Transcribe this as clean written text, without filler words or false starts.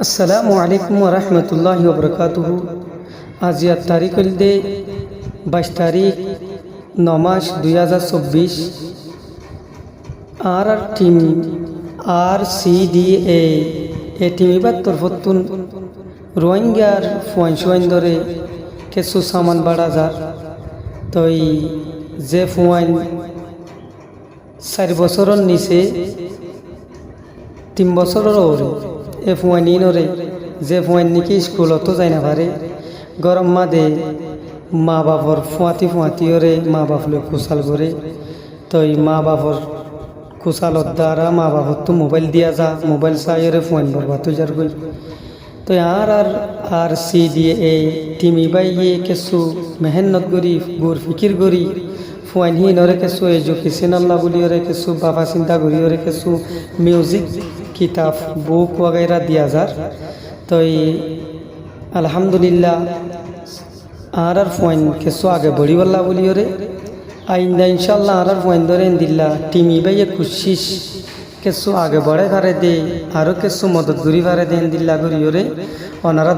আসসালামু আলাইকুম ওয়া রাহমাতুল্লাহি ওয়া বারাকাতুহু। আজ ইয়ার তারিখ হইলদে 22 তারিখ 9 মাস 2024। আর টিম RCDA এ টিম এবার তরফতুন রোহিঙ্গার ফুয়াইন ধরে কিছু সামান বাড়া যার তো যে ফুয়াইন 4 বছরের নিচে 3 বছরের ওরে এ ফুয়াইন ইনরে যে ফুয়াইন নাকি স্কুলতো যাই না পারে গরম মাদে মা বাপর ফুয়াতি ওরে মা বাপ লোক কুশাল করে তো মা বাপর কুশালত দ্বারা মা বাপর তো মোবাইল দিয়া যা মোবাইল চাই ওরে ফুয়াইন বরবাদ হয়ে যার গই তো RCDA টিম ইবাইয়ে কিছু মেহনত করি গুর ফিকির করি ফুয়াইন হিনরে কিছু এজুকেশন আল্লাহ বলি ওরে কিছু বাবা চিন্তা করি ওরে কিছু মিউজিক কিতাব বুক वगैरह दिया যার তো আলহামদুলিল্লাহ আর ফুয়াইন কিছু আগে বড়ি বল্লা বলি ওরে আইন্দা ইনশাল্লাহ আর ফুয়াইন ধরে দিল্লা টিম ইবাইয়ে কোশিশ কিছু আগে বড়ে পারে দে আরও কিছু মদত করি পারে দেন দিল্লা করি ওরে ওনারা